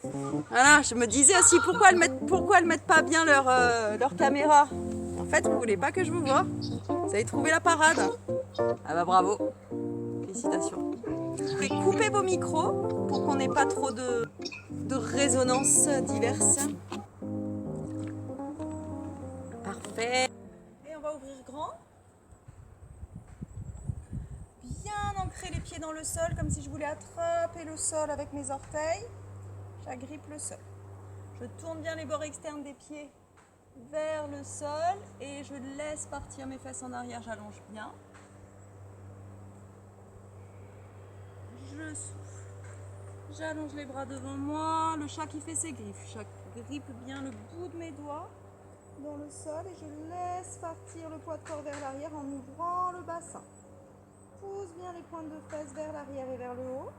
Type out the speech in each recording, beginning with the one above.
Voilà, je me disais aussi pourquoi elles mettent pas bien leur caméra. En fait, vous voulez pas que je vous voie. Vous avez trouvé la parade. Ah bah bravo, félicitations. Vous pouvez couper vos micros pour qu'on n'ait pas trop de résonances diverses. Parfait. Et on va ouvrir grand. Bien ancrer les pieds dans le sol comme si je voulais attraper le sol avec mes orteils. J'agrippe le sol. Je tourne bien les bords externes des pieds vers le sol et je laisse partir mes fesses en arrière, j'allonge bien. Je souffle. J'allonge les bras devant moi, le chat qui fait ses griffes. Je grippe bien le bout de mes doigts dans le sol et je laisse partir le poids de corps vers l'arrière en ouvrant le bassin. Pousse bien les pointes de fesses vers l'arrière et vers le haut.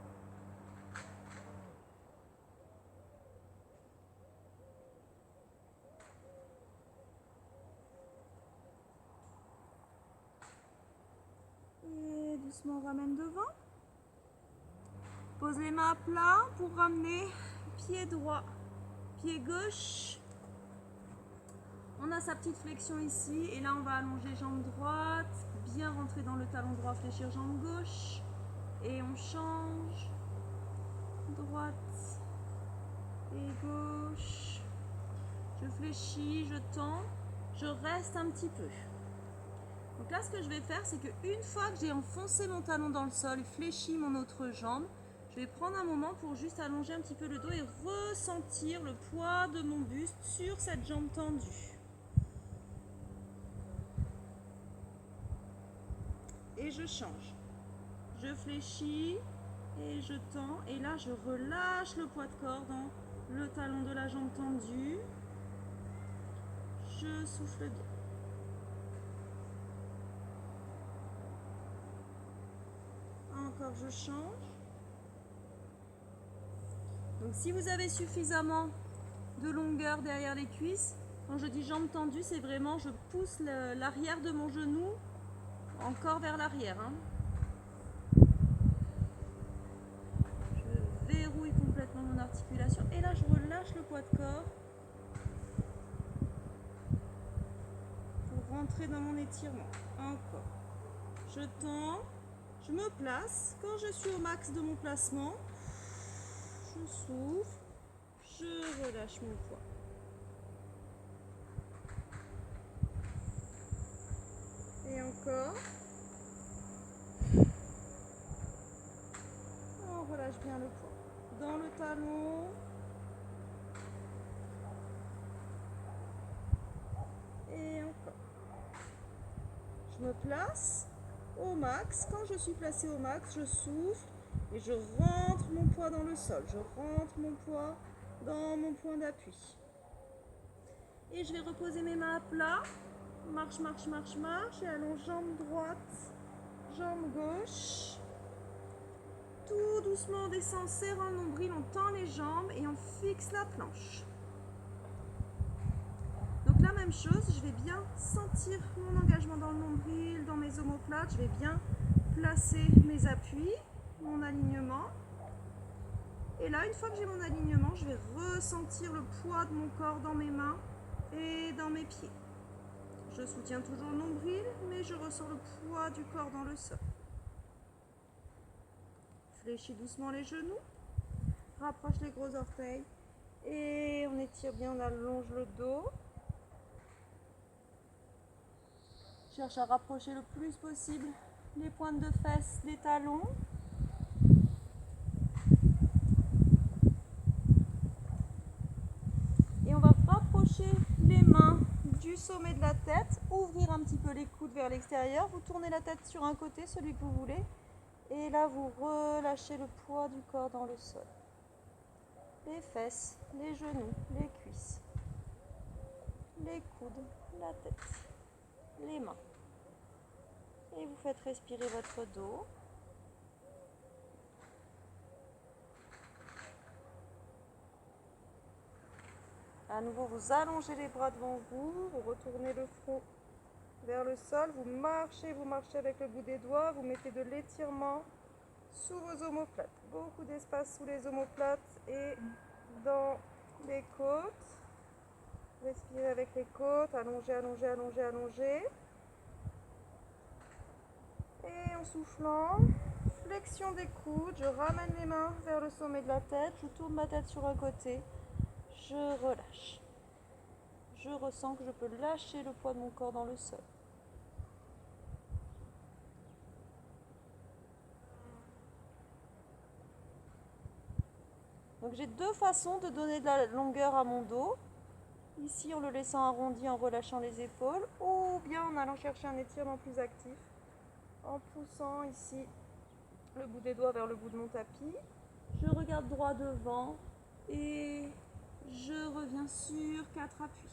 Et doucement on ramène devant. Pose les mains à plat pour ramener pied droit, pied gauche. On a sa petite flexion ici et là on va allonger jambe droite, bien rentrer dans le talon droit, fléchir jambe gauche et on change, droite et gauche. Je fléchis, je tends, je reste un petit peu. Donc là ce que je vais faire c'est qu'une fois que j'ai enfoncé mon talon dans le sol et fléchi mon autre jambe, je vais prendre un moment pour juste allonger un petit peu le dos et ressentir le poids de mon buste sur cette jambe tendue. Et je change. Je fléchis et je tends. Et là, je relâche le poids de corps dans le talon de la jambe tendue. Je souffle bien. Encore, je change. Donc, si vous avez suffisamment de longueur derrière les cuisses, quand je dis jambe tendue, c'est vraiment je pousse l'arrière de mon genou encore vers l'arrière. Je verrouille complètement mon articulation et là je relâche le poids de corps pour rentrer dans mon étirement. Encore. Je tends, je me place. Quand je suis au max de mon placement, je souffle, je relâche mon poids. Et encore. On relâche bien le poids. Dans le talon. Et encore. Je me place au max. Quand je suis placée au max, je souffle et je rentre mon poids dans le sol. Je rentre mon poids dans mon point d'appui. Et je vais reposer mes mains à plat. Marche, marche, marche, marche. Et allonge jambe droite, jambe gauche. Tout doucement, on descend, serrant le nombril, on tend les jambes et on fixe la planche. Donc la même chose, je vais bien sentir mon engagement dans le nombril, dans mes omoplates. Je vais bien placer mes appuis, mon alignement. Et là, une fois que j'ai mon alignement, je vais ressentir le poids de mon corps dans mes mains et dans mes pieds. Je soutiens toujours le nombril, mais je ressens le poids du corps dans le sol. Fléchis doucement les genoux, rapproche les gros orteils et on étire bien, on allonge le dos. Cherche à rapprocher le plus possible les pointes de fesses des talons. Et on va rapprocher les mains du sommet de la tête, ouvrir un petit peu les coudes vers l'extérieur. Vous tournez la tête sur un côté, celui que vous voulez. Et là, vous relâchez le poids du corps dans le sol. Les fesses, les genoux, les cuisses, les coudes, la tête, les mains. Et vous faites respirer votre dos. À nouveau, vous allongez les bras devant vous, vous retournez le front vers le sol, vous marchez avec le bout des doigts, vous mettez de l'étirement sous vos omoplates. Beaucoup d'espace sous les omoplates et dans les côtes. Respirez avec les côtes, allongez, allongez, allongez, allongez. Et en soufflant, flexion des coudes, je ramène les mains vers le sommet de la tête, je tourne ma tête sur un côté, je relâche. Je ressens que je peux lâcher le poids de mon corps dans le sol. Donc j'ai deux façons de donner de la longueur à mon dos. Ici en le laissant arrondi en relâchant les épaules, ou bien en allant chercher un étirement plus actif, en poussant ici le bout des doigts vers le bout de mon tapis. Je regarde droit devant et je reviens sur 4 appuis.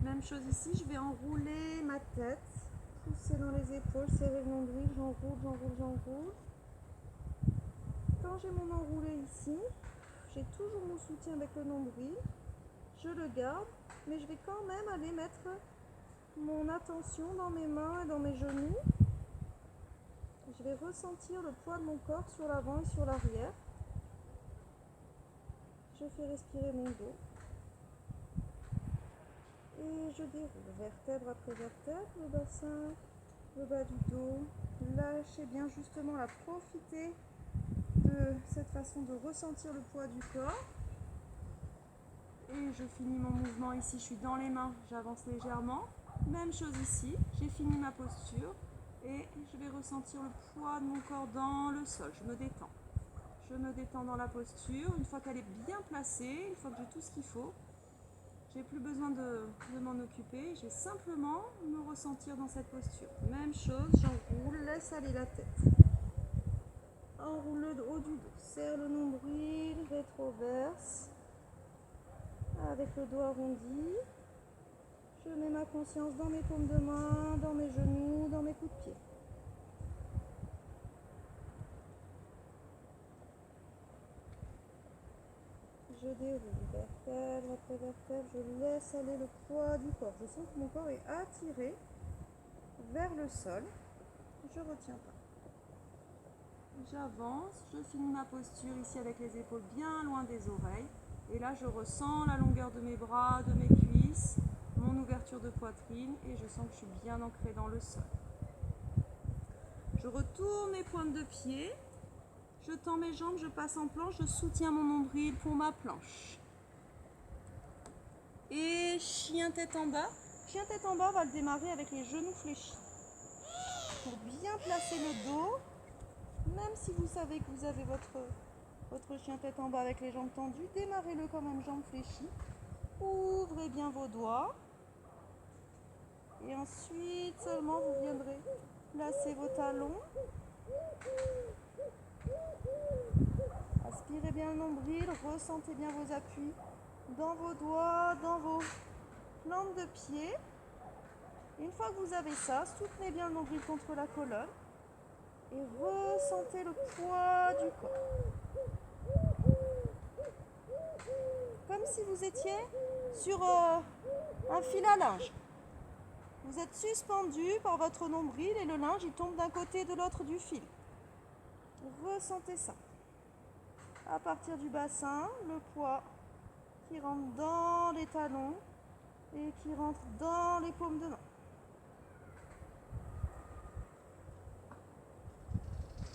Même chose ici, je vais enrouler ma tête, pousser dans les épaules, serrer le nombril, j'enroule, j'enroule, j'enroule. Quand j'ai mon enroulé ici, j'ai toujours mon soutien avec le nombril, je le garde, mais je vais quand même aller mettre mon attention dans mes mains et dans mes genoux. Je vais ressentir le poids de mon corps sur l'avant et sur l'arrière. Je fais respirer mon dos. Et je déroule vertèbre après vertèbre, le bassin, le bas du dos. Lâchez bien justement, là, profitez de cette façon de ressentir le poids du corps. Et je finis mon mouvement ici, je suis dans les mains, j'avance légèrement. Même chose ici, j'ai fini ma posture et je vais ressentir le poids de mon corps dans le sol. Je me détends. Je me détends dans la posture. Une fois qu'elle est bien placée, une fois que j'ai tout ce qu'il faut, j'ai plus besoin de m'en occuper. Je vais simplement me ressentir dans cette posture. Même chose, j'enroule, laisse aller la tête. Enroule le haut du dos, serre le nombril, rétroverse. Avec le dos arrondi, je mets ma conscience dans mes paumes de main, dans mes genoux, dans mes coups de pied. Je déroule vertèbre après vertèbre, je laisse aller le poids du corps. Je sens que mon corps est attiré vers le sol. Je ne retiens pas. J'avance, je finis ma posture ici avec les épaules bien loin des oreilles. Et là, je ressens la longueur de mes bras, de mes cuisses, mon ouverture de poitrine et je sens que je suis bien ancrée dans le sol. Je retourne mes pointes de pied, je tends mes jambes, je passe en planche, je soutiens mon nombril pour ma planche. Et chien tête en bas. Chien tête en bas, on va le démarrer avec les genoux fléchis. Pour bien placer le dos, même si vous savez que vous avez votre chien tête en bas avec les jambes tendues, démarrez-le quand même jambes fléchies. Ouvrez bien vos doigts. Et ensuite seulement vous viendrez placer vos talons. Aspirez bien le nombril, ressentez bien vos appuis dans vos doigts, dans vos plantes de pied. Une fois que vous avez ça, soutenez bien le nombril contre la colonne et ressentez le poids du corps. Comme si vous étiez sur un fil à linge. Vous êtes suspendu par votre nombril et le linge il tombe d'un côté et de l'autre du fil. Ressentez ça. À partir du bassin, le poids qui rentre dans les talons et qui rentre dans les paumes de main.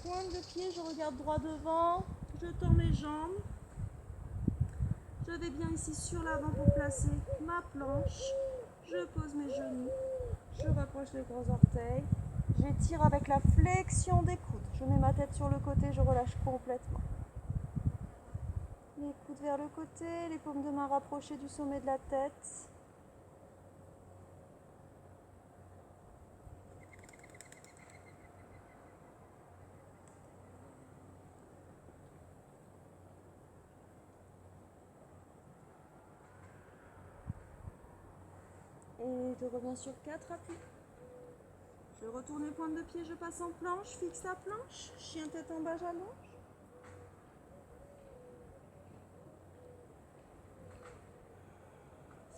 Pointe de pied, je regarde droit devant, je tends mes jambes. Je vais bien ici sur l'avant pour placer ma planche. Je pose mes genoux, je rapproche les gros orteils. J'étire avec la flexion des coudes. Je mets ma tête sur le côté, je relâche complètement. Les coudes vers le côté, les paumes de main rapprochées du sommet de la tête. Et je reviens sur 4 appuis. Je retourne les pointes de pied, je passe en planche, fixe la planche, chien tête en bas, j'allonge.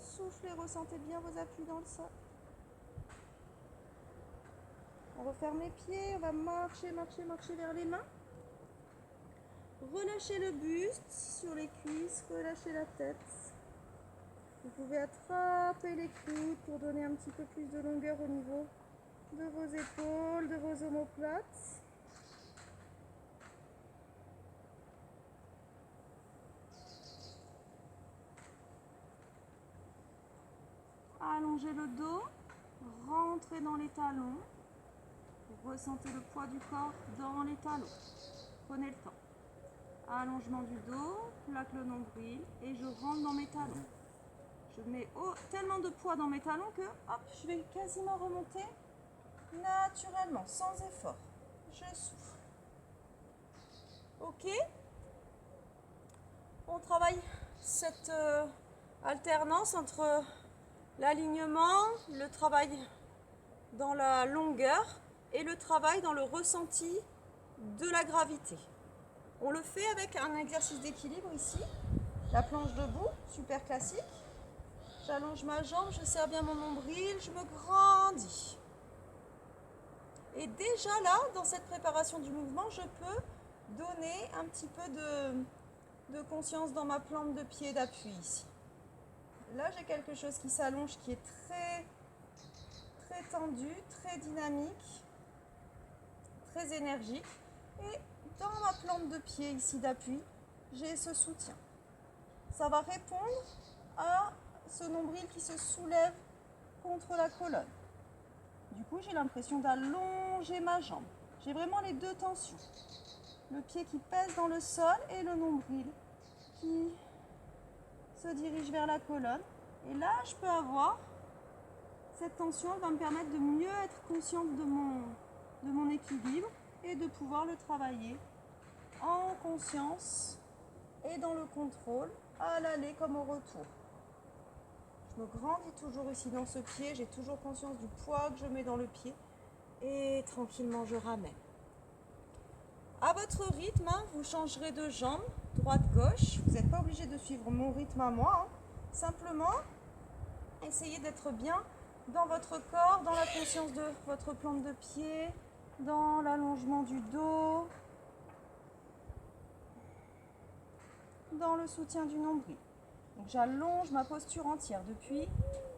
Soufflez, ressentez bien vos appuis dans le sol. On referme les pieds, on va marcher, marcher, marcher vers les mains. Relâchez le buste sur les cuisses, relâchez la tête. Vous pouvez attraper les coudes pour donner un petit peu plus de longueur au niveau de vos épaules, de vos omoplates. Allongez le dos, rentrez dans les talons. Ressentez le poids du corps dans les talons. Prenez le temps. Allongement du dos, plaque le nombril et je rentre dans mes talons. Je mets tellement de poids dans mes talons que hop, je vais quasiment remonter naturellement, sans effort. Je souffle. Ok? On travaille cette alternance entre l'alignement, le travail dans la longueur et le travail dans le ressenti de la gravité. On le fait avec un exercice d'équilibre ici, la planche debout, super classique. J'allonge ma jambe, je serre bien mon nombril, je me grandis. Et déjà là, dans cette préparation du mouvement, je peux donner un petit peu de conscience dans ma plante de pied d'appui ici. Là, j'ai quelque chose qui s'allonge, qui est très tendu, très dynamique, très énergique. Et dans ma plante de pied ici d'appui, j'ai ce soutien. Ça va répondre à ce nombril qui se soulève contre la colonne. Du coup, j'ai l'impression d'allonger ma jambe. J'ai vraiment les deux tensions. Le pied qui pèse dans le sol et le nombril qui se dirige vers la colonne. Et là, je peux avoir cette tension, elle va me permettre de mieux être consciente de mon équilibre et de pouvoir le travailler en conscience et dans le contrôle, à l'aller comme au retour. Je me grandis toujours ici dans ce pied, j'ai toujours conscience du poids que je mets dans le pied et tranquillement je ramène. À votre rythme, vous changerez de jambe, droite-gauche. Vous n'êtes pas obligé de suivre mon rythme à moi. Simplement, essayez d'être bien dans votre corps, dans la conscience de votre plante de pied, dans l'allongement du dos, dans le soutien du nombril. Donc j'allonge ma posture entière depuis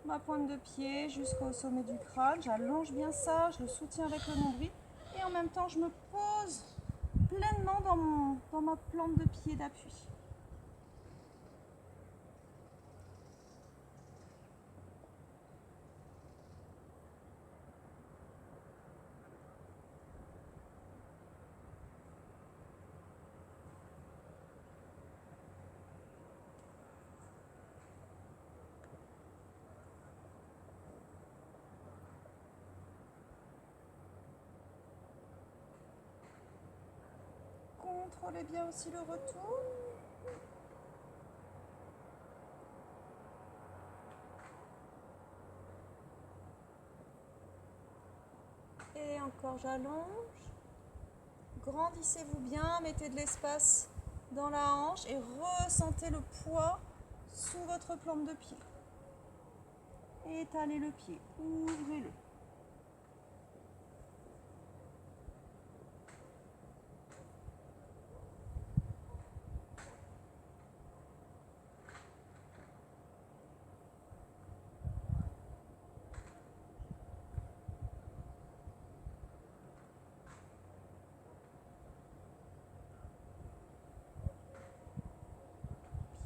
ma pointe de pied jusqu'au sommet du crâne. J'allonge bien ça, je le soutiens avec le nombril et en même temps je me pose pleinement dans ma plante de pied d'appui. Contrôlez bien aussi le retour. Et encore j'allonge. Grandissez-vous bien, mettez de l'espace dans la hanche et ressentez le poids sous votre plante de pied. Étalez le pied, ouvrez-le.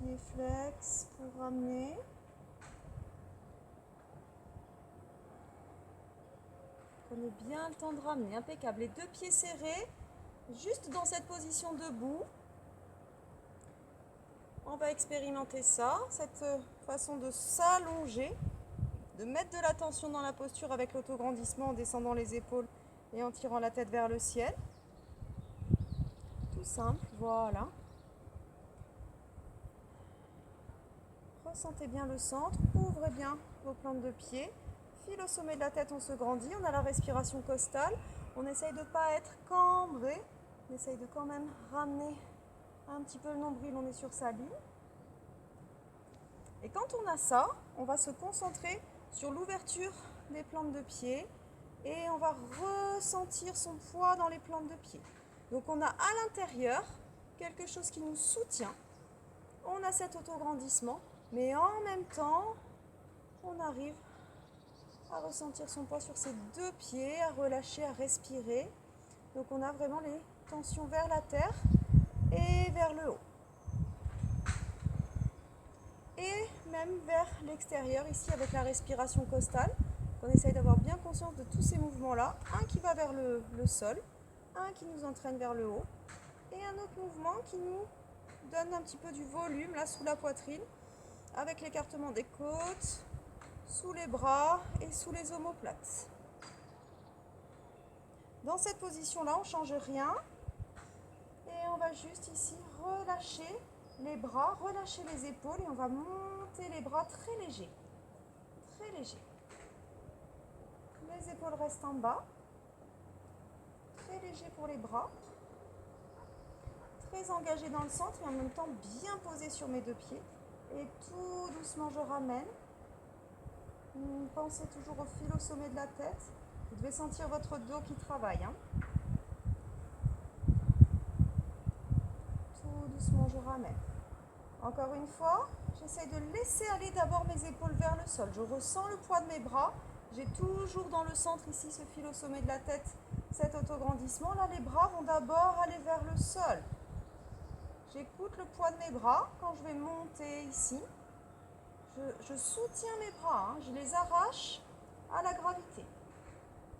Pied flex pour ramener. Prenez bien le temps de ramener, impeccable. Les deux pieds serrés, juste dans cette position debout. On va expérimenter ça, cette façon de s'allonger, de mettre de la tension dans la posture avec l'autograndissement en descendant les épaules et en tirant la tête vers le ciel. Tout simple, voilà. Ressentez bien le centre, ouvrez bien vos plantes de pied. Fil au sommet de la tête, on se grandit, on a la respiration costale. On essaye de ne pas être cambré, on essaye de quand même ramener un petit peu le nombril, on est sur sa ligne. Et quand on a ça, on va se concentrer sur l'ouverture des plantes de pied et on va ressentir son poids dans les plantes de pied. Donc on a à l'intérieur quelque chose qui nous soutient. On a cet autograndissement, mais en même temps, on arrive à ressentir son poids sur ses deux pieds, à relâcher, à respirer. Donc on a vraiment les tensions vers la terre et vers le haut. Et même vers l'extérieur, ici avec la respiration costale. On essaye d'avoir bien conscience de tous ces mouvements-là. Un qui va vers le sol, un qui nous entraîne vers le haut, et un autre mouvement qui nous donne un petit peu du volume là sous la poitrine, avec l'écartement des côtes, sous les bras et sous les omoplates. Dans cette position-là, on ne change rien. Et on va juste ici relâcher les bras, relâcher les épaules et on va monter les bras très légers. Très légers. Les épaules restent en bas. Très léger pour les bras. Très engagé dans le centre et en même temps bien posé sur mes deux pieds. Et tout doucement, je ramène. Pensez toujours au fil au sommet de la tête. Vous devez sentir votre dos qui travaille. Tout doucement, je ramène. Encore une fois, j'essaie de laisser aller d'abord mes épaules vers le sol. Je ressens le poids de mes bras. J'ai toujours dans le centre ici ce fil au sommet de la tête, cet autograndissement. Là, les bras vont d'abord aller vers le sol. J'écoute le poids de mes bras quand je vais monter ici. Je soutiens mes bras, je les arrache à la gravité.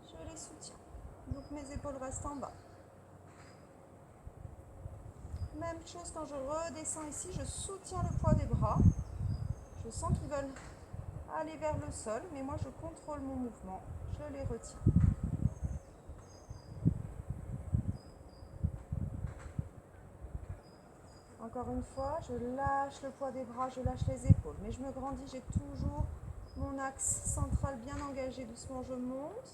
Je les soutiens. Donc mes épaules restent en bas. Même chose quand je redescends ici, je soutiens le poids des bras. Je sens qu'ils veulent aller vers le sol, mais moi je contrôle mon mouvement. Je les retiens. Encore une fois, je lâche le poids des bras, je lâche les épaules. Mais je me grandis, j'ai toujours mon axe central bien engagé. Doucement, je monte.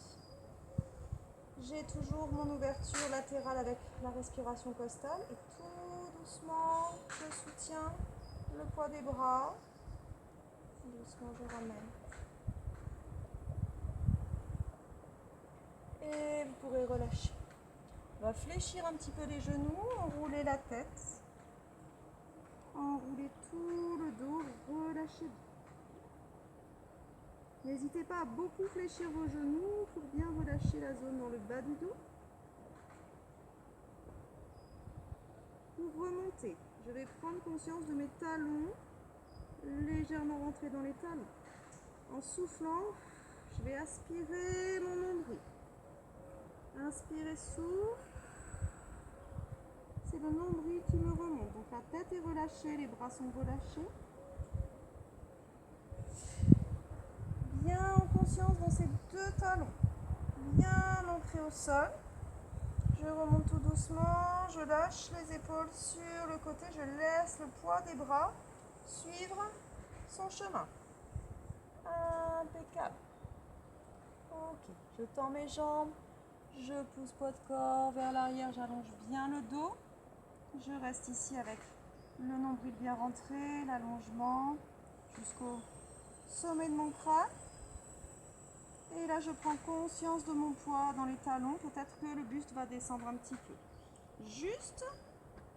J'ai toujours mon ouverture latérale avec la respiration costale. Et tout doucement, je soutiens le poids des bras. Doucement, je ramène. Et vous pourrez relâcher. On va fléchir un petit peu les genoux, enrouler la tête. Enroulez tout le dos, relâchez. N'hésitez pas à beaucoup fléchir vos genoux pour bien relâcher la zone dans le bas du dos. Pour remonter, je vais prendre conscience de mes talons, légèrement rentrer dans les talons. En soufflant, je vais aspirer mon nombril. Inspirez, souffle. C'est le nombril qui me remonte. Donc la tête est relâchée, les bras sont relâchés. Bien en conscience dans ces deux talons. Bien ancrés au sol. Je remonte tout doucement, je lâche les épaules sur le côté, je laisse le poids des bras suivre son chemin. Impeccable. Ok, je tends mes jambes, je pousse poids de corps vers l'arrière, j'allonge bien le dos. Je reste ici avec le nombril bien rentré, l'allongement jusqu'au sommet de mon crâne. Et là, je prends conscience de mon poids dans les talons. Peut-être que le buste va descendre un petit peu. Juste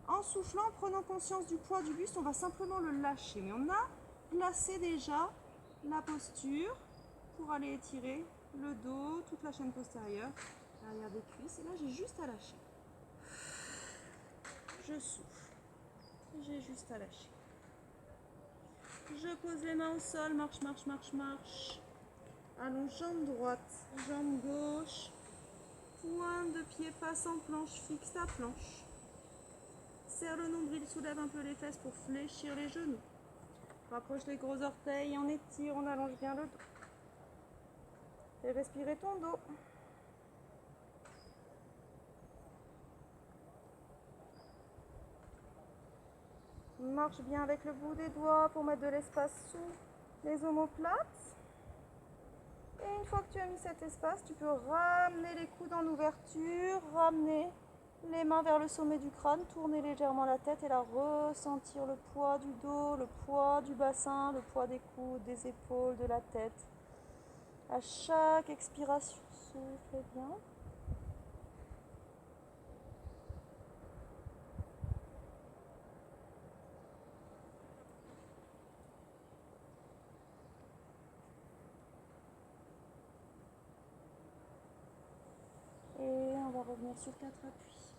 en soufflant, en prenant conscience du poids du buste, on va simplement le lâcher. Mais on a placé déjà la posture pour aller étirer le dos, toute la chaîne postérieure, l'arrière des cuisses. Et là, j'ai juste à lâcher. Je souffle. J'ai juste à lâcher. Je pose les mains au sol, marche, marche, marche, marche. Allons, jambe droite, jambe gauche, pointe de pied passe en planche, fixe ta planche. Serre le nombril, soulève un peu les fesses pour fléchir les genoux. Rapproche les gros orteils, on étire, on allonge bien le dos. Et respirer ton dos. Marche bien avec le bout des doigts pour mettre de l'espace sous les omoplates. Et une fois que tu as mis cet espace, tu peux ramener les coudes en ouverture, ramener les mains vers le sommet du crâne, tourner légèrement la tête et là ressentir le poids du dos, le poids du bassin, le poids des coudes, des épaules, de la tête. À chaque expiration, soufflez bien. revenir sur 4 appuis.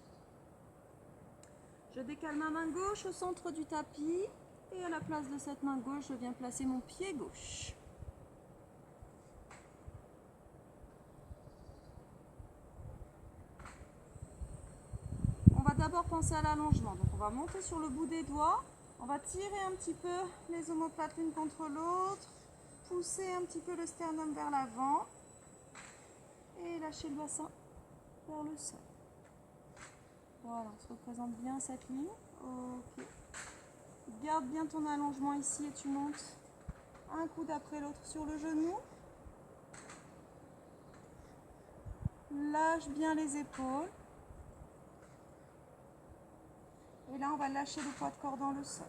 Je décale ma main gauche au centre du tapis et à la place de cette main gauche, je viens placer mon pied gauche. On va d'abord penser à l'allongement. Donc on va monter sur le bout des doigts, on va tirer un petit peu les omoplates l'une contre l'autre, pousser un petit peu le sternum vers l'avant et lâcher le bassin vers le sol. Voilà, on se représente bien cette ligne. Ok. Garde bien ton allongement ici et tu montes un coude après l'autre sur le genou. Lâche bien les épaules. Et là, on va lâcher le poids de corps dans le sol.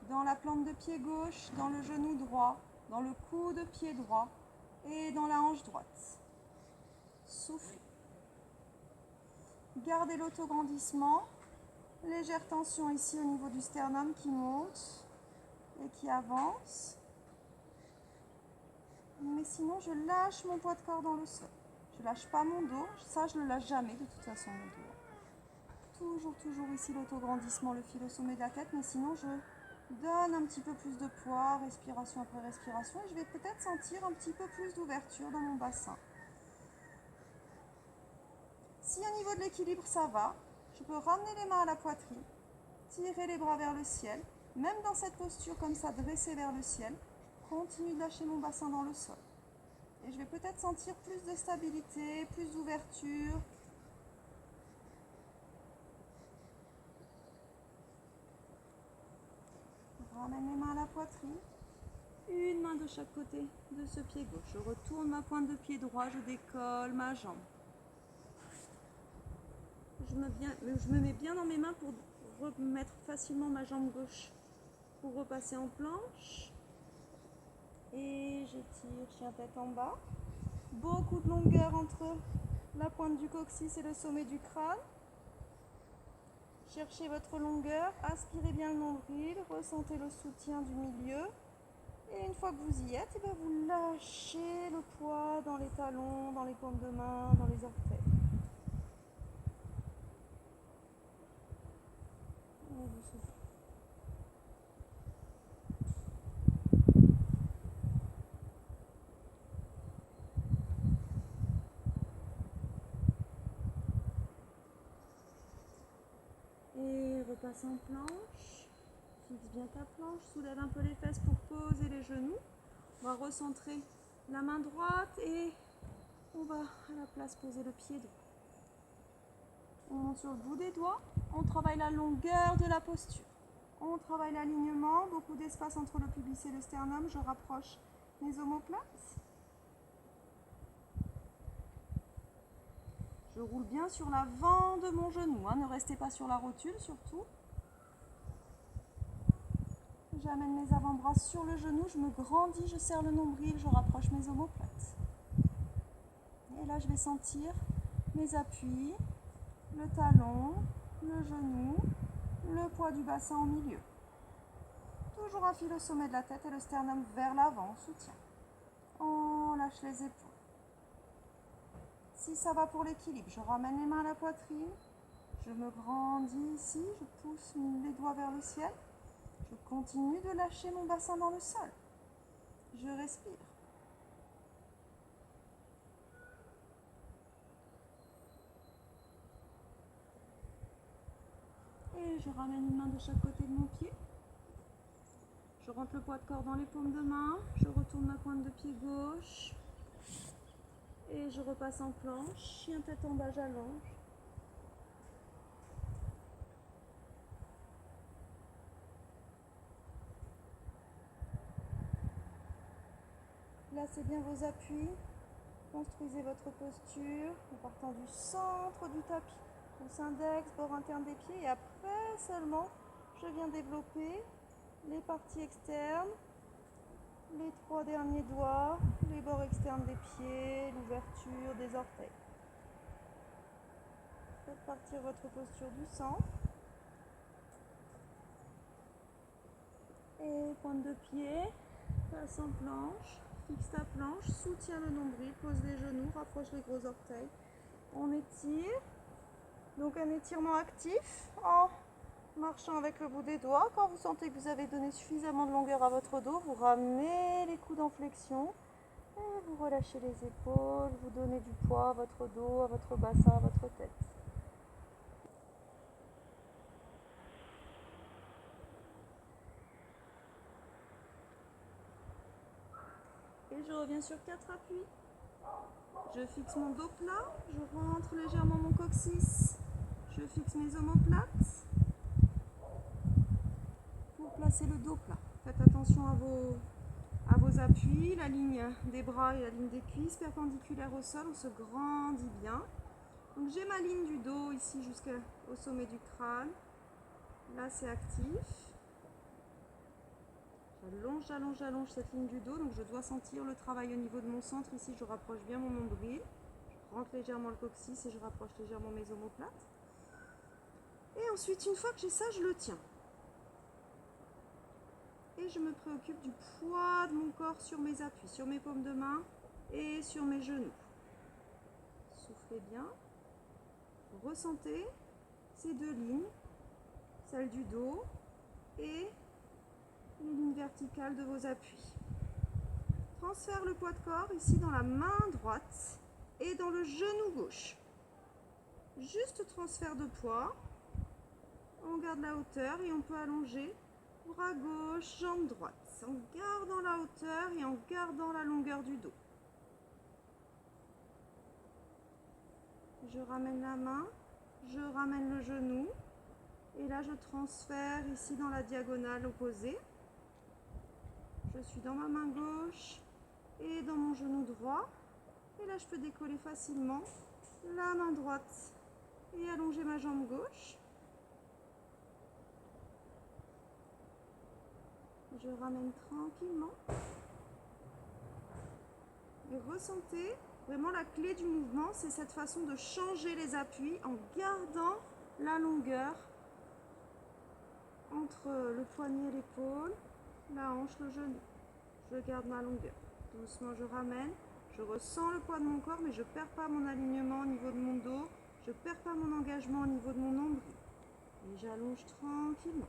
Dans la plante de pied gauche, dans le genou droit, dans le coude pied droit et dans la hanche droite. Soufflez. Gardez l'autograndissement. Légère tension ici au niveau du sternum qui monte et qui avance. Mais sinon, je lâche mon poids de corps dans le sol. Je lâche pas mon dos. Ça, je ne le lâche jamais de toute façon, mon dos. Toujours ici l'autograndissement, le fil au sommet de la tête. Mais sinon, je donne un petit peu plus de poids, respiration après respiration. Et je vais peut-être sentir un petit peu plus d'ouverture dans mon bassin. Si au niveau de l'équilibre, ça va, je peux ramener les mains à la poitrine, tirer les bras vers le ciel. Même dans cette posture comme ça, dressée vers le ciel, je continue de lâcher mon bassin dans le sol. Et je vais peut-être sentir plus de stabilité, plus d'ouverture. Ramène les mains à la poitrine. Une main de chaque côté de ce pied gauche. Je retourne ma pointe de pied droit, je décolle ma jambe. Je me mets bien dans mes mains pour remettre facilement ma jambe gauche pour repasser en planche. Et j'étire chien tête en bas. Beaucoup de longueur entre la pointe du coccyx et le sommet du crâne. Cherchez votre longueur, aspirez bien le nombril, ressentez le soutien du milieu. Et une fois que vous y êtes, vous lâchez le poids dans les talons, dans les paumes de main, dans les orteils. Et vous soufflez. Et repasse en planche. Fixe bien ta planche, soulève un peu les fesses pour poser les genoux. On va recentrer la main droite et on va à la place poser le pied droit. On monte sur le bout des doigts, on travaille la longueur de la posture. On travaille l'alignement, beaucoup d'espace entre le pubis et le sternum. Je rapproche mes omoplates. Je roule bien sur l'avant de mon genou, ne restez pas sur la rotule surtout. J'amène mes avant-bras sur le genou, je me grandis, je serre le nombril, je rapproche mes omoplates. Et là, je vais sentir mes appuis, le talon, le genou, le poids du bassin au milieu. Toujours un fil au sommet de la tête et le sternum vers l'avant, on soutient. On lâche les épaules. Si ça va pour l'équilibre, je ramène les mains à la poitrine, je me grandis ici, je pousse les doigts vers le ciel. Je continue de lâcher mon bassin dans le sol. Je respire. Et je ramène une main de chaque côté de mon pied. Je rentre le poids de corps dans les paumes de main. Je retourne ma pointe de pied gauche. Et je repasse en planche. Chien tête en bas, j'allonge. Placez bien vos appuis. Construisez votre posture en partant du centre du tapis. Pouce index, bord interne des pieds. Et après seulement, je viens développer les parties externes, les 3 derniers doigts, les bords externes des pieds, l'ouverture des orteils. Faites partir votre posture du centre. Et pointe de pied, passe en planche, fixe ta planche, soutiens le nombril, pose les genoux, rapproche les gros orteils. On étire, Donc un étirement actif en marchant avec le bout des doigts. Quand vous sentez que vous avez donné suffisamment de longueur à votre dos, vous ramenez les coudes en flexion et vous relâchez les épaules, vous donnez du poids à votre dos, à votre bassin, à votre tête. Et je reviens sur 4 appuis. Je fixe mon dos plat, je rentre légèrement mon coccyx, je fixe mes omoplates pour placer le dos plat. Faites attention à vos appuis, la ligne des bras et la ligne des cuisses perpendiculaires au sol, on se grandit bien. Donc j'ai ma ligne du dos ici jusqu'au sommet du crâne. Là c'est actif. J'allonge cette ligne du dos, donc je dois sentir le travail au niveau de mon centre. Ici je rapproche bien mon nombril, je rentre légèrement le coccyx et je rapproche légèrement mes omoplates. Et ensuite, une fois que j'ai ça, je le tiens. Et je me préoccupe du poids de mon corps sur mes appuis, sur mes paumes de main et sur mes genoux. Soufflez bien. Ressentez ces deux lignes, celle du dos et les lignes verticales de vos appuis. Transfère le poids de corps ici dans la main droite et dans le genou gauche. Juste transfert de poids. On garde la hauteur et on peut allonger bras gauche, jambe droite, en gardant la hauteur et en gardant la longueur du dos. Je ramène la main, je ramène le genou et là je transfère ici dans la diagonale opposée. Je suis dans ma main gauche et dans mon genou droit et là je peux décoller facilement la main droite et allonger ma jambe gauche. Je ramène tranquillement et ressentez vraiment la clé du mouvement, c'est cette façon de changer les appuis en gardant la longueur entre le poignet et l'épaule, la hanche, le genou. Je garde ma longueur. Doucement je ramène, je ressens le poids de mon corps mais je ne perds pas mon alignement au niveau de mon dos, je ne perds pas mon engagement au niveau de mon nombril. Et j'allonge tranquillement.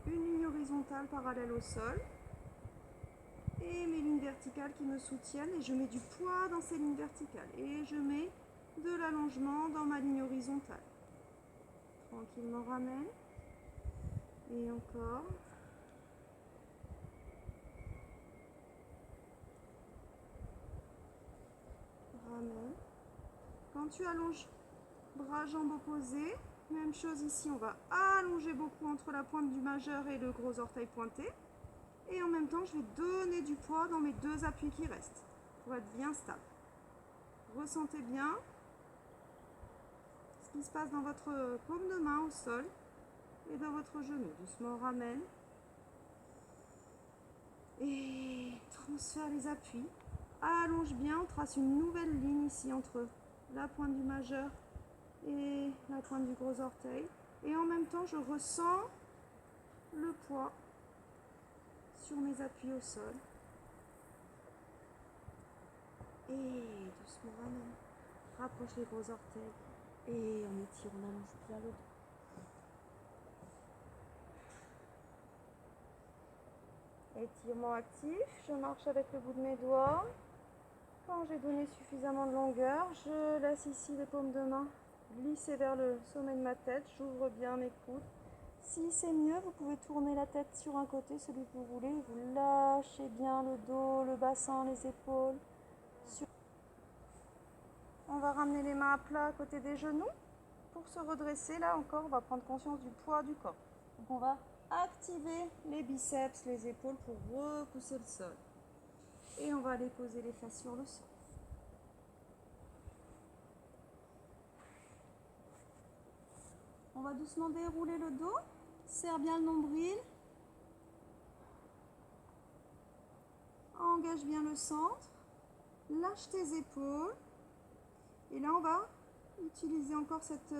Une ligne horizontale parallèle au sol et mes lignes verticales qui me soutiennent et je mets du poids dans ces lignes verticales et je mets de l'allongement dans ma ligne horizontale. Tranquillement ramène et encore. Ramène. Quand tu allonges bras, jambes opposés, même chose ici, on va allonger beaucoup entre la pointe du majeur et le gros orteil pointé. Et en même temps, je vais donner du poids dans mes deux appuis qui restent pour être bien stable. Ressentez bien ce qui se passe dans votre paume de main au sol et dans votre genou. Doucement, on ramène. Et transfère les appuis. Allonge bien, on trace une nouvelle ligne ici entre la pointe du majeur et la pointe du gros orteil. Et en même temps, je ressens le poids sur mes appuis au sol. Et doucement ramène. Rapproche les gros orteils. Et on étire, on allonge bien le dos. Étirement actif, je marche avec le bout de mes doigts. Quand j'ai donné suffisamment de longueur, je laisse ici les paumes de main glisser vers le sommet de ma tête. J'ouvre bien mes coudes. Si c'est mieux, vous pouvez tourner la tête sur un côté, celui que vous voulez. Vous lâchez bien le dos, le bassin, les épaules. On va ramener les mains à plat à côté des genoux. Pour se redresser, là encore, on va prendre conscience du poids du corps. Donc on va activer les biceps, les épaules pour repousser le sol. Et on va aller poser les fesses sur le sol. On va doucement dérouler le dos. Serre bien le nombril. Engage bien le centre. Lâche tes épaules. Et là, on va utiliser encore cette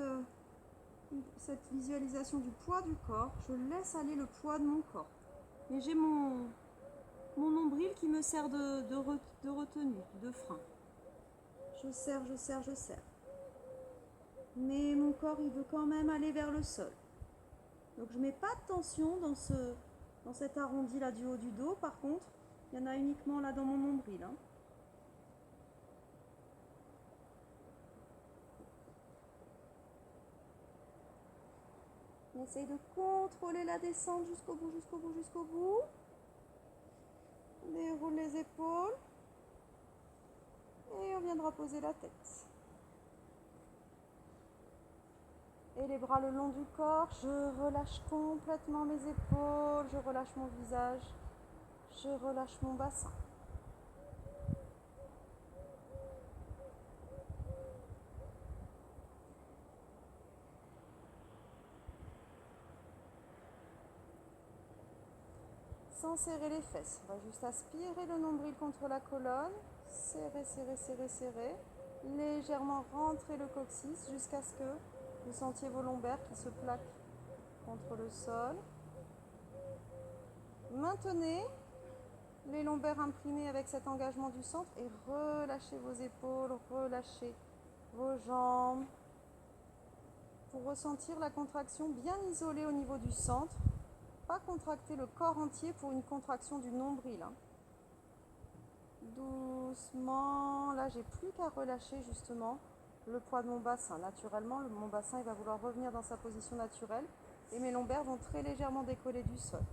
visualisation du poids du corps. Je laisse aller le poids de mon corps. Et j'ai mon mon nombril qui me sert de retenue, de frein. Je serre, je serre, je serre. Mais mon corps, il veut quand même aller vers le sol. Donc je ne mets pas de tension dans cet arrondi là du haut du dos. Par contre, il y en a uniquement là dans mon nombril. Hein. On essaye de contrôler la descente jusqu'au bout, jusqu'au bout, jusqu'au bout. On déroule les épaules. Et on viendra poser la tête. Et les bras le long du corps. Je relâche complètement mes épaules. Je relâche mon visage. Je relâche mon bassin. Sans serrer les fesses. On va juste aspirer le nombril contre la colonne. Serrer, serrer, serrer, serrer. Légèrement rentrer le coccyx jusqu'à ce que vous sentiez vos lombaires qui se plaquent contre le sol. Maintenez les lombaires imprimés avec cet engagement du centre et relâchez vos épaules, relâchez vos jambes pour ressentir la contraction bien isolée au niveau du centre. Pas contracter le corps entier pour une contraction du nombril. Hein. Doucement, là j'ai plus qu'à relâcher justement le poids de mon bassin. Naturellement, mon bassin il va vouloir revenir dans sa position naturelle et mes lombaires vont très légèrement décoller du sol.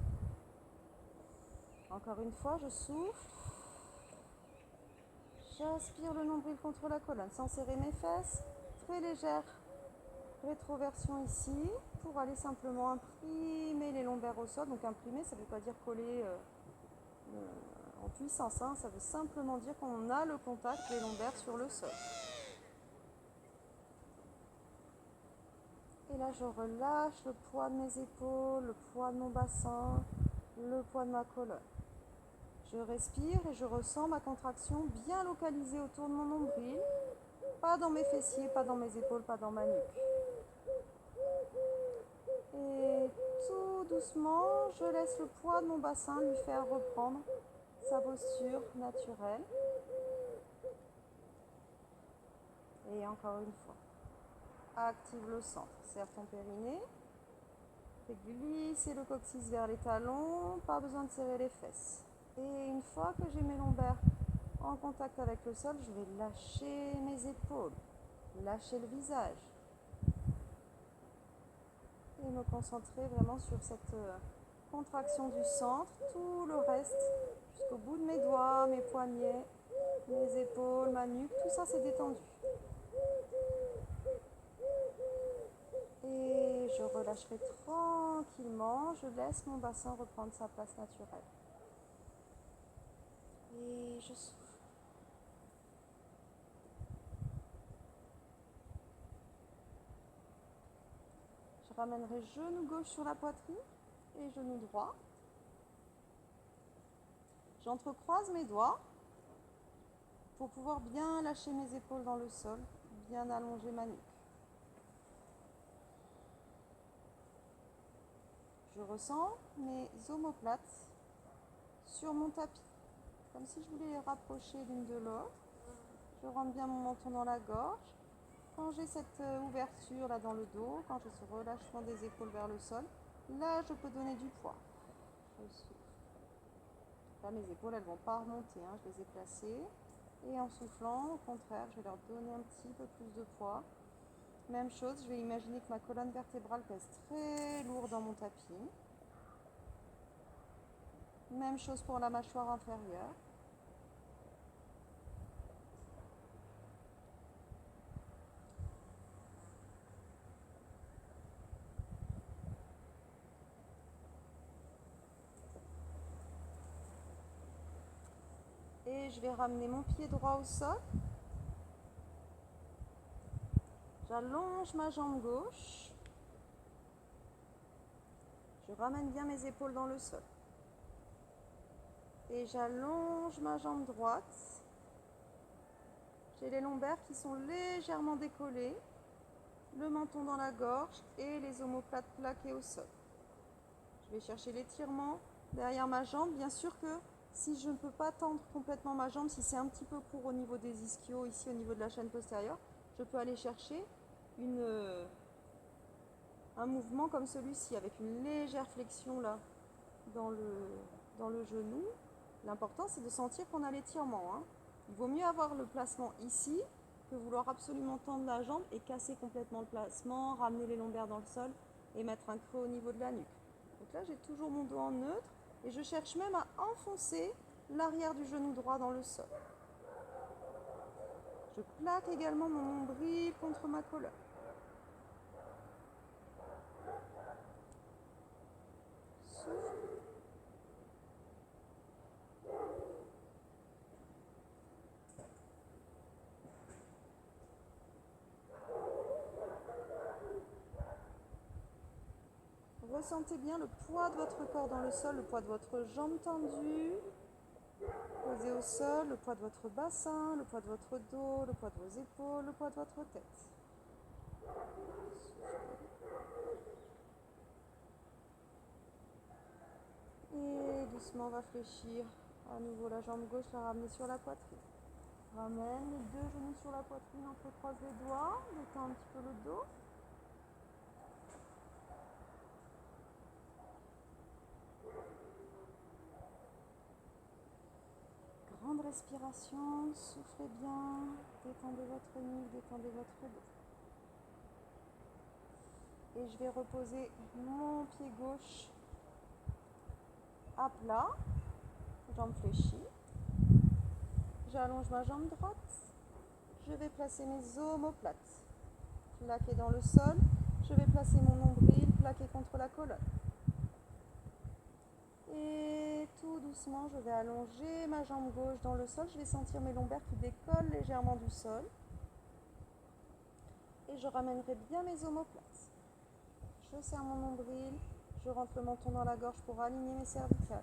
Encore une fois, je souffle. J'aspire le nombril contre la colonne sans serrer mes fesses. Très légère rétroversion ici pour aller simplement imprimer les lombaires au sol. Donc imprimer, ça ne veut pas dire coller en puissance. Hein. Ça veut simplement dire qu'on a le contact des lombaires sur le sol. Et là, je relâche le poids de mes épaules, le poids de mon bassin, le poids de ma colonne. Je respire et je ressens ma contraction bien localisée autour de mon nombril. Pas dans mes fessiers, pas dans mes épaules, pas dans ma nuque. Et tout doucement, je laisse le poids de mon bassin lui faire reprendre sa posture naturelle. Et encore une fois, active le centre. Serre ton périnée. Fais glisser le coccyx vers les talons. Pas besoin de serrer les fesses. Et une fois que j'ai mes lombaires en contact avec le sol, je vais lâcher mes épaules, lâcher le visage. Et me concentrer vraiment sur cette contraction du centre. Tout le reste, jusqu'au bout de mes doigts, mes poignets, mes épaules, ma nuque, tout ça c'est détendu. Et je relâcherai tranquillement, je laisse mon bassin reprendre sa place naturelle. Et je souffle. Je ramènerai genou gauche sur la poitrine et genou droit. J'entrecroise mes doigts pour pouvoir bien lâcher mes épaules dans le sol, bien allonger ma nuque. Je ressens mes omoplates sur mon tapis, comme si je voulais les rapprocher l'une de l'autre. Je rentre bien mon menton dans la gorge. Quand j'ai cette ouverture là dans le dos, quand j'ai ce relâchement des épaules vers le sol, là je peux donner du poids. Je souffle. Là mes épaules elles ne vont pas remonter, hein, je les ai placées. Et en soufflant, au contraire, je vais leur donner un petit peu plus de poids. Même chose, je vais imaginer que ma colonne vertébrale pèse très lourd dans mon tapis. Même chose pour la mâchoire inférieure. Et je vais ramener mon pied droit au sol. J'allonge ma jambe gauche. Je ramène bien mes épaules dans le sol. Et j'allonge ma jambe droite. J'ai les lombaires qui sont légèrement décollés, le menton dans la gorge et les omoplates plaquées au sol. Je vais chercher l'étirement derrière ma jambe. Bien sûr que Si je ne peux pas tendre complètement ma jambe, si c'est un petit peu court au niveau des ischios, ici au niveau de la chaîne postérieure, je peux aller chercher un mouvement comme celui-ci, avec une légère flexion là dans le genou. L'important c'est de sentir qu'on a l'étirement, hein. Il vaut mieux avoir le placement ici que vouloir absolument tendre la jambe et casser complètement le placement, ramener les lombaires dans le sol et mettre un creux au niveau de la nuque. Donc là j'ai toujours mon dos en neutre et je cherche même à enfoncer l'arrière du genou droit dans le sol. Je plaque également mon nombril contre ma colonne. Souffle. Ressentez bien le poids de votre corps dans le sol, le poids de votre jambe tendue, posée au sol, le poids de votre bassin, le poids de votre dos, le poids de vos épaules, le poids de votre tête. Et doucement, on va fléchir à nouveau la jambe gauche, la ramener sur la poitrine. Ramène les deux genoux sur la poitrine, entrecroise les doigts, détends un petit peu le dos. Grande respiration, soufflez bien, détendez votre nuque, détendez votre dos. Et je vais reposer mon pied gauche à plat, jambe fléchie. J'allonge ma jambe droite. Je vais placer mes omoplates plaquées dans le sol. Je vais placer mon nombril plaqué contre la colonne. Et tout doucement, je vais allonger ma jambe gauche dans le sol. Je vais sentir mes lombaires qui décollent légèrement du sol. Et je ramènerai bien mes omoplates. Je serre mon nombril. Je rentre le menton dans la gorge pour aligner mes cervicales.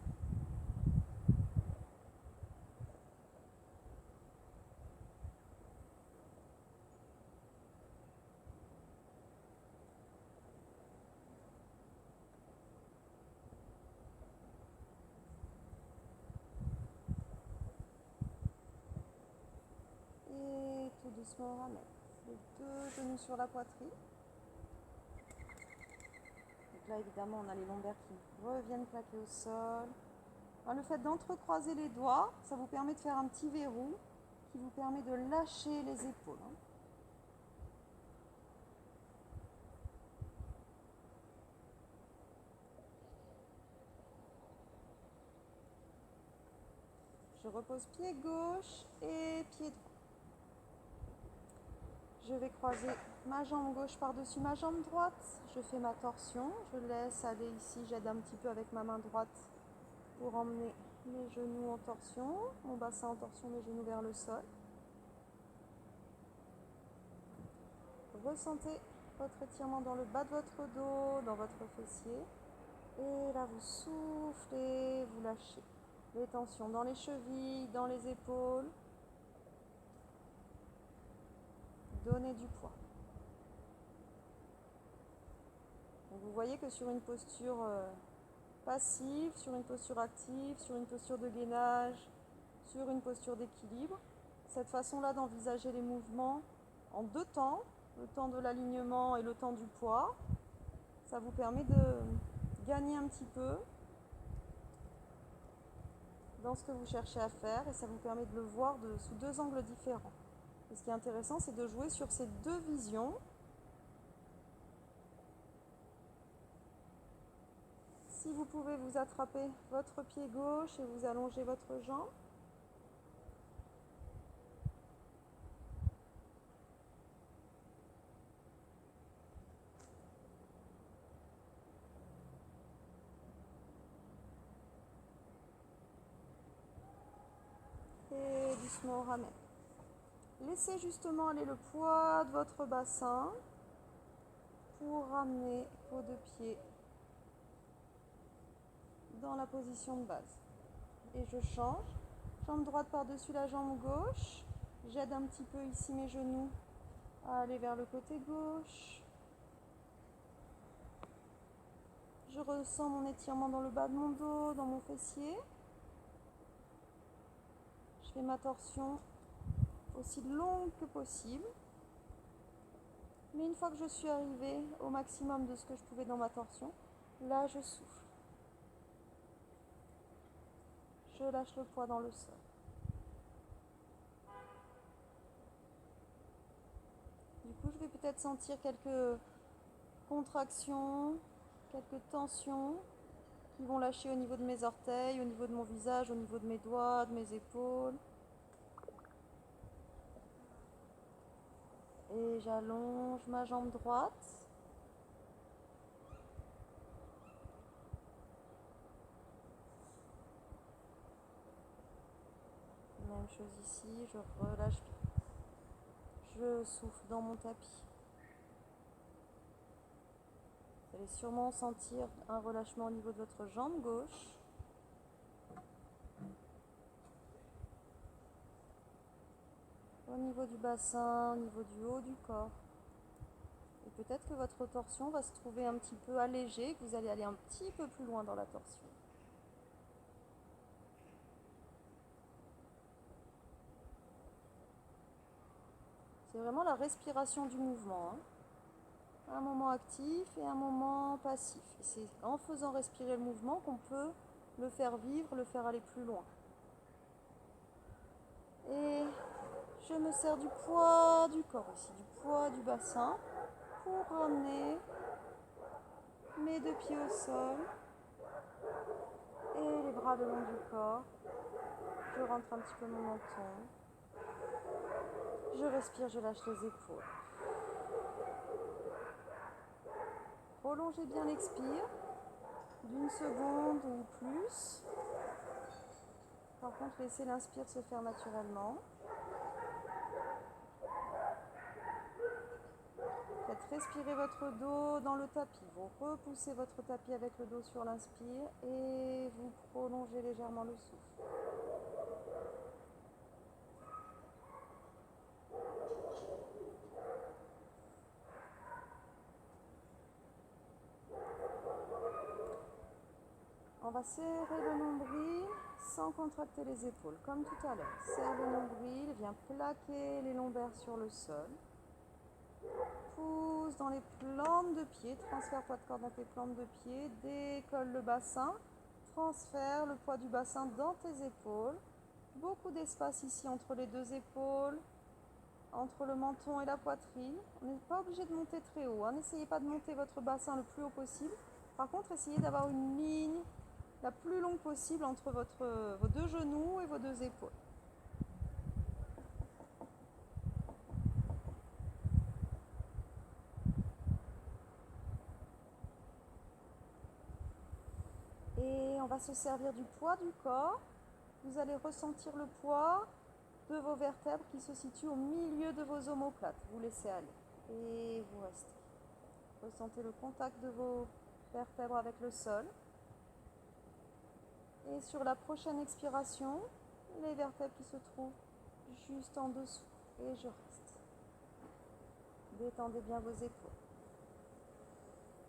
Et tout doucement, on ramène les deux genoux sur la poitrine. Donc là, évidemment, on a les lombaires qui reviennent plaquer au sol. Alors, le fait d'entrecroiser les doigts, ça vous permet de faire un petit verrou qui vous permet de lâcher les épaules. Je repose pied gauche et pied droit. Je vais croiser ma jambe gauche par-dessus ma jambe droite. Je fais ma torsion. Je laisse aller ici. J'aide un petit peu avec ma main droite pour emmener mes genoux en torsion, mon bassin en torsion, mes genoux vers le sol. Ressentez votre étirement dans le bas de votre dos, dans votre fessier. Et là, vous soufflez, vous lâchez les tensions dans les chevilles, dans les épaules. Donnez du poids. Donc vous voyez que sur une posture passive, sur une posture active, sur une posture de gainage, sur une posture d'équilibre, cette façon-là d'envisager les mouvements en deux temps, le temps de l'alignement et le temps du poids, ça vous permet de gagner un petit peu dans ce que vous cherchez à faire et ça vous permet de le voir sous deux angles différents. Et ce qui est intéressant, c'est de jouer sur ces deux visions. Si vous pouvez vous attraper votre pied gauche et vous allonger votre jambe. Et doucement on ramène. Laissez justement aller le poids de votre bassin pour ramener vos deux pieds dans la position de base. Et je change. Jambe droite par-dessus la jambe gauche. J'aide un petit peu ici mes genoux à aller vers le côté gauche. Je ressens mon étirement dans le bas de mon dos, dans mon fessier. fais ma torsion aussi longue que possible. Mais une fois que je suis arrivée au maximum de ce que je pouvais dans ma torsion, là je souffle. Je lâche le poids dans le sol. Du coup, je vais peut-être sentir quelques contractions, quelques tensions qui vont lâcher au niveau de mes orteils, au niveau de mon visage, au niveau de mes doigts, de mes épaules. Et j'allonge ma jambe droite. Même chose ici, je relâche bien. Je souffle dans mon tapis. Vous allez sûrement sentir un relâchement au niveau de votre jambe gauche. Au niveau du bassin, au niveau du haut du corps. Et peut-être que votre torsion va se trouver un petit peu allégée, que vous allez aller un petit peu plus loin dans la torsion. C'est vraiment la respiration du mouvement, hein. Un moment actif et un moment passif. Et c'est en faisant respirer le mouvement qu'on peut le faire vivre, le faire aller plus loin. Et je me sers du poids du corps ici, du poids du bassin pour ramener mes deux pieds au sol et les bras le long du corps. Je rentre un petit peu mon menton. Je respire, je lâche les épaules. Prolongez bien l'expire d'une seconde ou plus. Par contre, laissez l'inspire se faire naturellement. Faites respirer votre dos dans le tapis. Vous repoussez votre tapis avec le dos sur l'inspire et vous prolongez légèrement le souffle. On va serrer le nombril sans contracter les épaules, comme tout à l'heure. Serre le nombril, viens plaquer les lombaires sur le sol. Pousse dans les plantes de pied, transfère poids de corps dans tes plantes de pied, décolle le bassin, transfère le poids du bassin dans tes épaules. Beaucoup d'espace ici entre les deux épaules, entre le menton et la poitrine. On n'est pas obligé de monter très haut, hein. N'essayez pas de monter votre bassin le plus haut possible. Par contre, essayez d'avoir une ligne la plus longue possible entre vos deux genoux et vos deux épaules. Et on va se servir du poids du corps. Vous allez ressentir le poids de vos vertèbres qui se situent au milieu de vos omoplates. Vous laissez aller et vous restez. Ressentez le contact de vos vertèbres avec le sol. Et sur la prochaine expiration, les vertèbres qui se trouvent juste en dessous. Et je reste. Détendez bien vos épaules.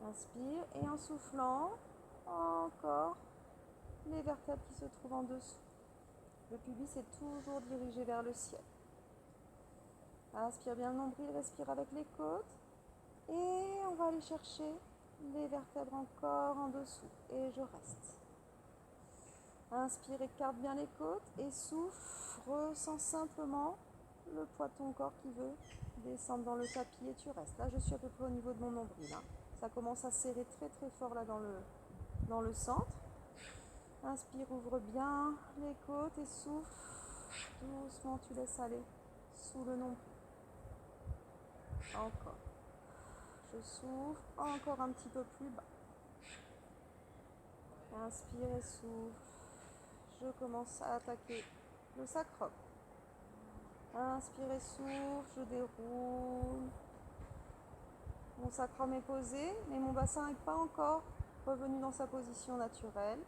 Inspire et en soufflant, encore les vertèbres qui se trouvent en dessous. Le pubis est toujours dirigé vers le ciel. Inspire bien le nombril, respire avec les côtes. Et on va aller chercher les vertèbres encore en dessous. Et je reste. Inspire, écarte bien les côtes et souffle. Ressens simplement le poids de ton corps qui veut descendre dans le tapis et tu restes. Là, je suis à peu près au niveau de mon nombril, hein. Ça commence à serrer très très fort là dans le centre. Inspire, ouvre bien les côtes et souffle. Doucement, tu laisses aller sous le nombril. Encore. Je souffle encore un petit peu plus bas. Inspire et souffle. Je commence à attaquer le sacrum. Inspire et souffle, je déroule. Mon sacrum est posé, mais mon bassin n'est pas encore revenu dans sa position naturelle.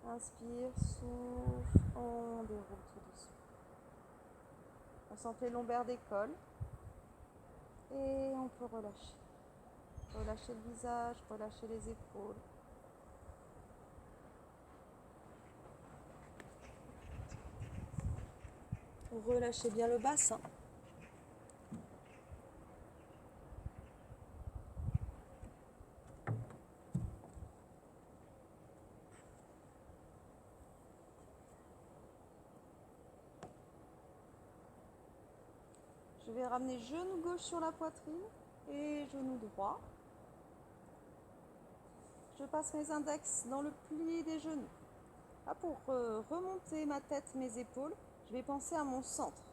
Inspire, souffle, on déroule tout doucement. On sent que les lombaires décollent et on peut relâcher. Relâcher le visage, relâcher les épaules. Relâchez bien le bassin. Je vais ramener genou gauche sur la poitrine et genou droit. Je passe mes index dans le pli des genoux. Là, pour remonter ma tête, mes épaules, je vais penser à mon centre.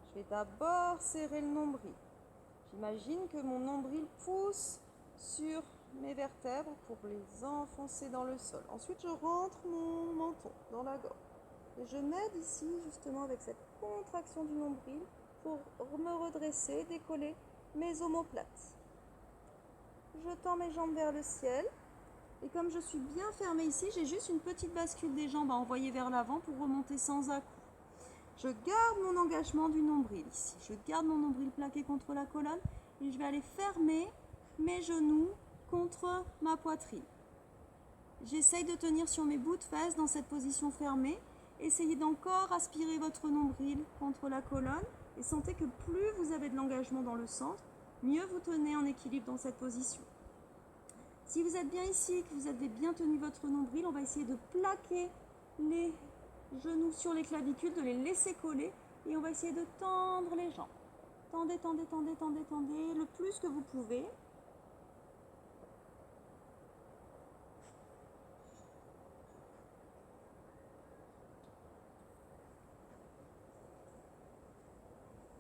Je vais d'abord serrer le nombril. J'imagine que mon nombril pousse sur mes vertèbres pour les enfoncer dans le sol. Ensuite, je rentre mon menton dans la gorge. Et je m'aide ici, justement, avec cette contraction du nombril pour me redresser, décoller mes omoplates. Je tends mes jambes vers le ciel. Et comme je suis bien fermée ici, j'ai juste une petite bascule des jambes à envoyer vers l'avant pour remonter sans à-coups. Je garde mon engagement du nombril ici. Je garde mon nombril plaqué contre la colonne et je vais aller fermer mes genoux contre ma poitrine. J'essaye de tenir sur mes bouts de fesses dans cette position fermée. Essayez d'encore aspirer votre nombril contre la colonne et sentez que plus vous avez de l'engagement dans le centre, mieux vous tenez en équilibre dans cette position. Si vous êtes bien ici, que vous avez bien tenu votre nombril, on va essayer de plaquer les genoux sur les clavicules, de les laisser coller et on va essayer de tendre les jambes. Tendez, tendez, tendez, tendez, tendez, le plus que vous pouvez.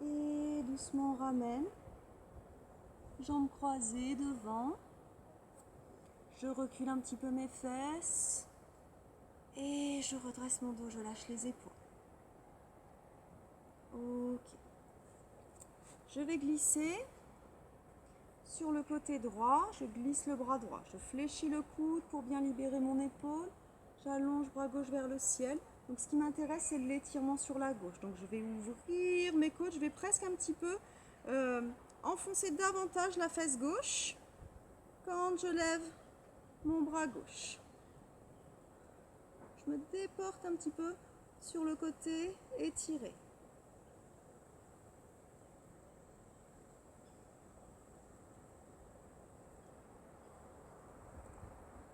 Et doucement on ramène. Jambes croisées devant. Je recule un petit peu mes fesses. Et je redresse mon dos, je lâche les épaules. Ok. Je vais glisser sur le côté droit. Je glisse le bras droit. Je fléchis le coude pour bien libérer mon épaule. J'allonge bras gauche vers le ciel. Donc ce qui m'intéresse, c'est l'étirement sur la gauche. Donc je vais ouvrir mes côtes. Je vais presque un petit peu enfoncer davantage la fesse gauche quand je lève mon bras gauche. Je me déporte un petit peu sur le côté, étiré.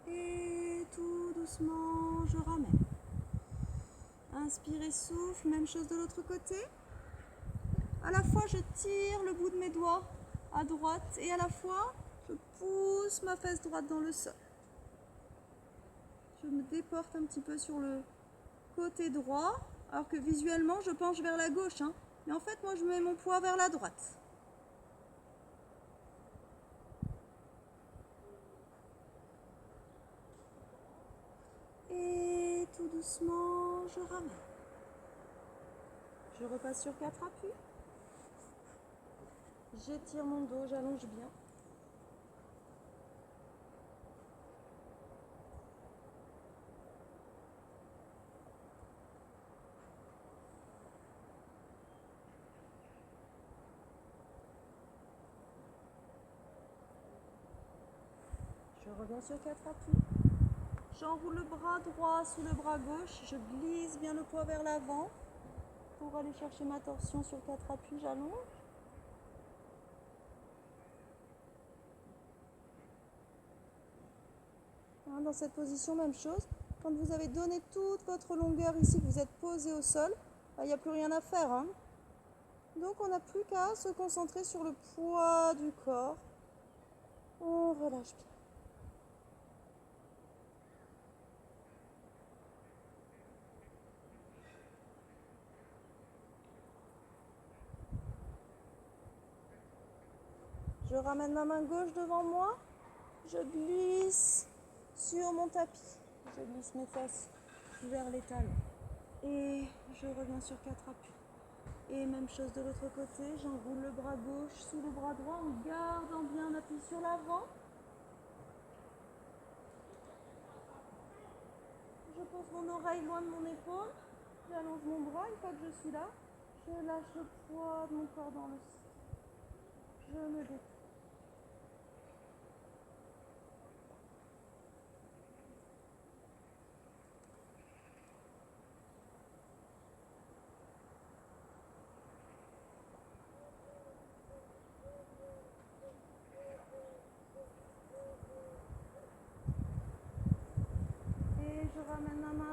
Et tout doucement, je ramène. Inspirez, souffle, même chose de l'autre côté. À la fois, je tire le bout de mes doigts à droite et à la fois, je pousse ma fesse droite dans le sol. Je me déporte un petit peu sur le côté droit, alors que visuellement, je penche vers la gauche. Mais en fait, moi, je mets mon poids vers la droite. Et tout doucement, je ramène. Je repasse sur 4 appuis. J'étire mon dos, j'allonge bien. Je reviens sur 4 appuis. J'enroule le bras droit sous le bras gauche. Je glisse bien le poids vers l'avant pour aller chercher ma torsion sur 4 appuis. J'allonge. Dans cette position, même chose. Quand vous avez donné toute votre longueur ici, que vous êtes posé au sol, il n'y a plus rien à faire. Donc on n'a plus qu'à se concentrer sur le poids du corps. On relâche bien. Je ramène ma main gauche devant moi. Je glisse sur mon tapis. Je glisse mes fesses vers les talons. Et je reviens sur 4 appuis. Et même chose de l'autre côté, j'enroule le bras gauche sous le bras droit en gardant bien un appui sur l'avant. Je pose mon oreille loin de mon épaule. J'allonge mon bras. Une fois que je suis là, je lâche le poids de mon corps dans le sol. Je me détends.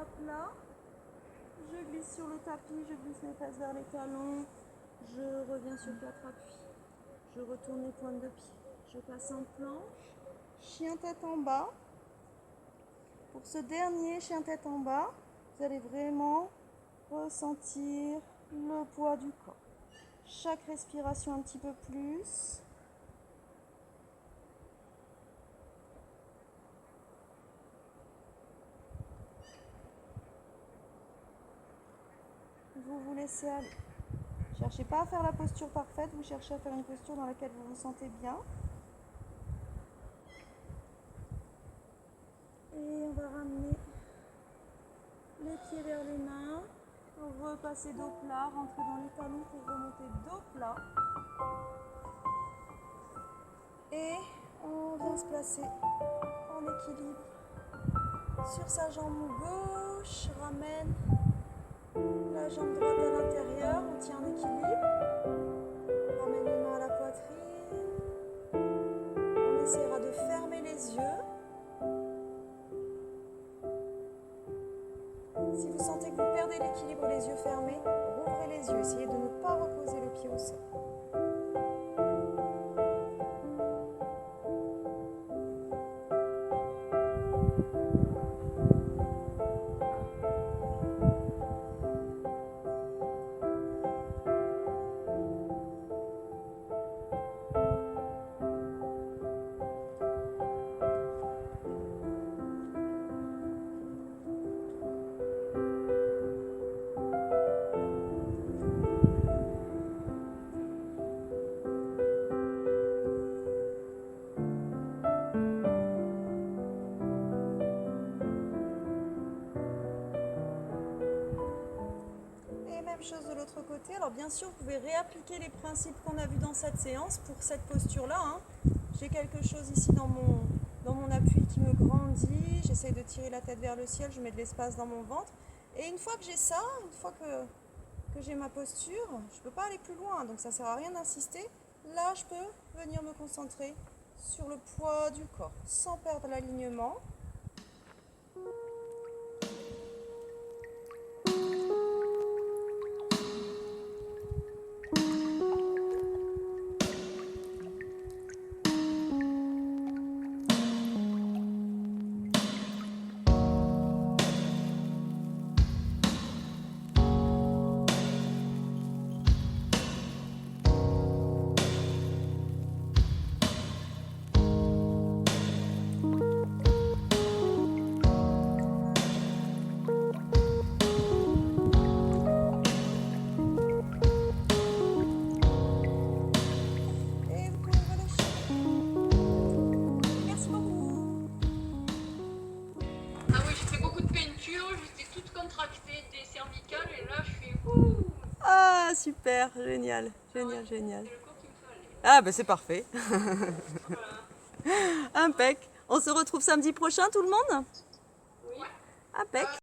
à plat. Je glisse sur le tapis, je glisse mes fesses vers les talons. Je reviens sur 4 appuis. Je retourne les pointes de pied. Je passe en planche. Chien tête en bas. Pour ce dernier chien tête en bas, vous allez vraiment ressentir le poids du corps. Chaque respiration un petit peu plus. Vous vous laissez aller. Cherchez pas à faire la posture parfaite, vous cherchez à faire une posture dans laquelle vous vous sentez bien. Et on va ramener les pieds vers les mains. Repasser dos plat, rentrer dans les talons pour remonter dos plat. Et on vient se placer en équilibre sur sa jambe gauche. Ramène la jambe droite à l'intérieur, on tient en équilibre. Ramène les mains à la poitrine. On essaiera de fermer les yeux. Si vous sentez que vous perdez l'équilibre les yeux fermés, rouvrez les yeux. Essayez de ne pas reposer le pied au sol. Chose de l'autre côté. Alors bien sûr, vous pouvez réappliquer les principes qu'on a vus dans cette séance pour cette posture-là. J'ai quelque chose ici dans mon appui qui me grandit. J'essaye de tirer la tête vers le ciel, je mets de l'espace dans mon ventre. Et une fois que j'ai ça, une fois que j'ai ma posture, je ne peux pas aller plus loin. Donc ça ne sert à rien d'insister. Là, je peux venir me concentrer sur le poids du corps sans perdre l'alignement. Ah, super, génial, génial, génial. Ah, ben c'est parfait. Impec. On se retrouve samedi prochain, tout le monde? Oui. Impec.